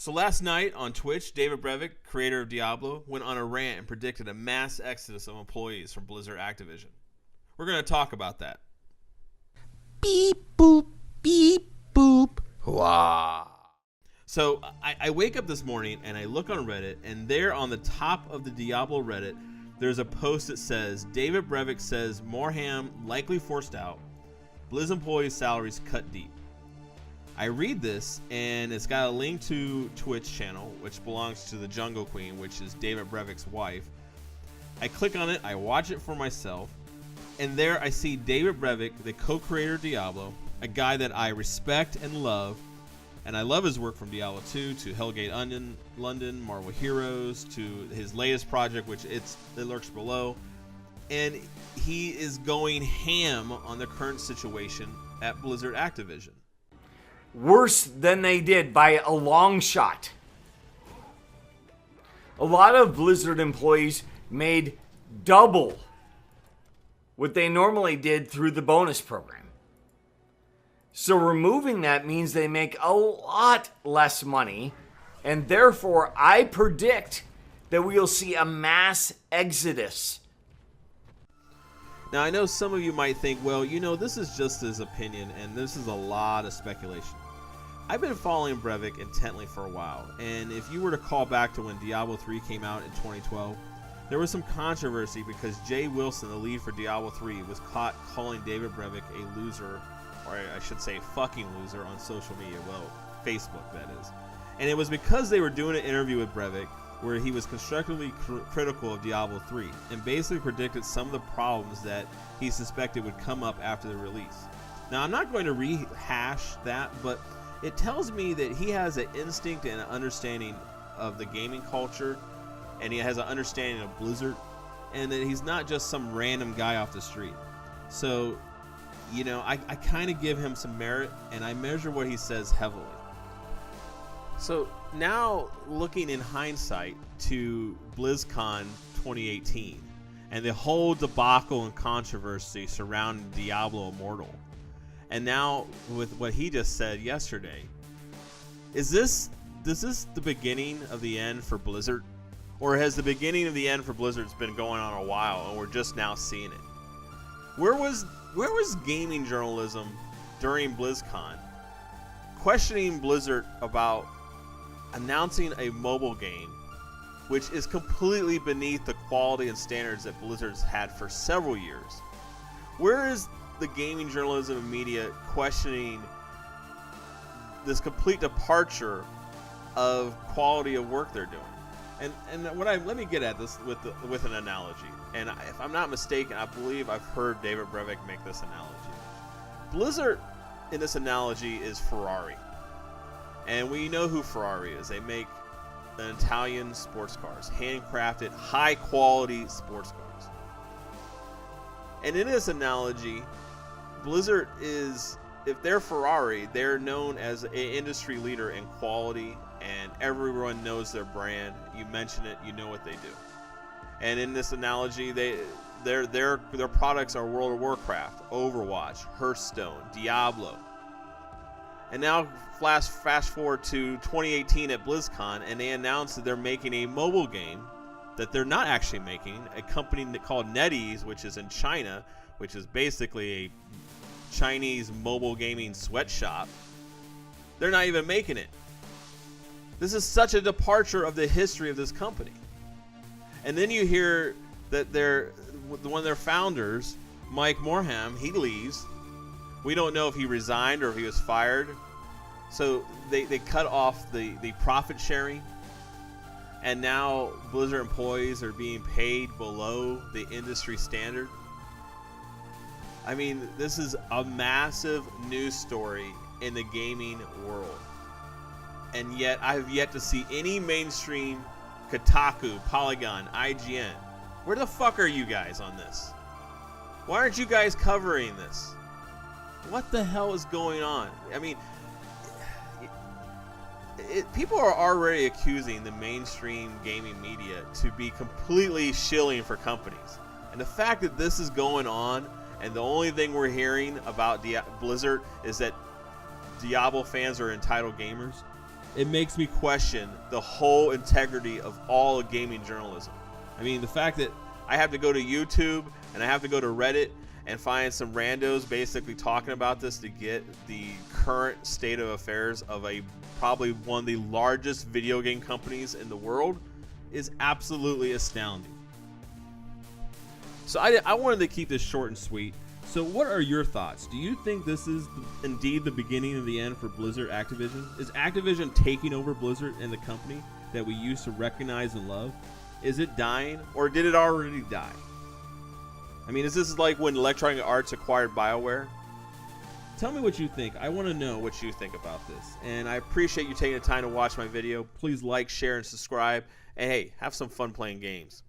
So last night on Twitch, David Brevik, creator of Diablo, went on a rant and predicted a mass exodus of employees from Blizzard-Activision. We're going to talk about that. Beep, boop, beep, boop. Wah. So I wake up this morning and I look on Reddit, and there on the top of the Diablo Reddit, there's a post that says, David Brevik says Morham likely forced out, Blizz employees' salaries cut deep. I read this, and it's got a link to Twitch channel, which belongs to the Jungle Queen, which is David Brevik's wife. I click on it, I watch it for myself, and there I see David Brevik, the co-creator of Diablo, a guy that I respect and love, and I love his work from Diablo 2 to Hellgate London, Marvel Heroes, to his latest project, which it lurks below, and he is going ham on the current situation at Blizzard-Activision. Worse than they did by a long shot. A lot of Blizzard employees made double what they normally did through the bonus program. So removing that means they make a lot less money, and therefore I predict that we'll see a mass exodus. Now I know some of you might think, well, this is just his opinion, and this is a lot of speculation. I've been following Brevik intently for a while, and if you were to call back to when Diablo 3 came out in 2012, there was some controversy because Jay Wilson, the lead for Diablo 3, was caught calling David Brevik a loser, or I should say fucking loser, on social media, well, Facebook that is. And it was because they were doing an interview with Brevik where he was constructively critical of Diablo 3 and basically predicted some of the problems that he suspected would come up after the release. Now, I'm not going to rehash that, but it tells me that he has an instinct and an understanding of the gaming culture, and he has an understanding of Blizzard, and that he's not just some random guy off the street. So, I kind of give him some merit, and I measure what he says heavily. So now, looking in hindsight to BlizzCon 2018, and the whole debacle and controversy surrounding Diablo Immortal, and now with what he just said yesterday, is this the beginning of the end for Blizzard? Or has the beginning of the end for Blizzard been going on a while and we're just now seeing it? Where was gaming journalism during BlizzCon questioning Blizzard about announcing a mobile game which is completely beneath the quality and standards that Blizzard's had for several years? Where is the gaming journalism and media questioning this complete departure of quality of work they're doing? And let me get at this with an analogy. And if I'm not mistaken, I believe I've heard David Brevik make this analogy. Blizzard, in this analogy, is Ferrari. And we know who Ferrari is. They make an Italian sports cars, handcrafted, high-quality sports cars. And in this analogy, Blizzard is, if they're Ferrari, they're known as an industry leader in quality, and everyone knows their brand. You mention it, you know what they do. And in this analogy, their products are World of Warcraft, Overwatch, Hearthstone, Diablo. And now fast forward to 2018 at BlizzCon, and they announced that they're making a mobile game that they're not actually making. A company called NetEase, which is in China, which is basically a Chinese mobile gaming sweatshop. They're not even making it. This is such a departure of the history of this company. And then you hear that one of their founders, Mike Morham, he leaves. We don't know if he resigned or if he was fired. So they cut off the profit sharing. And now Blizzard employees are being paid below the industry standard. I mean, this is a massive news story in the gaming world. And yet, I have yet to see any mainstream Kotaku, Polygon, IGN. Where the fuck are you guys on this? Why aren't you guys covering this? What the hell is going on? I mean, people are already accusing the mainstream gaming media to be completely shilling for companies. And the fact that this is going on, and the only thing we're hearing about Blizzard is that Diablo fans are entitled gamers, it makes me question the whole integrity of all gaming journalism. I mean, the fact that I have to go to YouTube and I have to go to Reddit and find some randos basically talking about this to get the current state of affairs of probably one of the largest video game companies in the world is absolutely astounding. So I wanted to keep this short and sweet. So what are your thoughts? Do you think this is indeed the beginning of the end for Blizzard-Activision? Is Activision taking over Blizzard and the company that we used to recognize and love? Is it dying, or did it already die? I mean, is this like when Electronic Arts acquired BioWare? Tell me what you think. I want to know what you think about this. And I appreciate you taking the time to watch my video. Please like, share, and subscribe. And hey, have some fun playing games.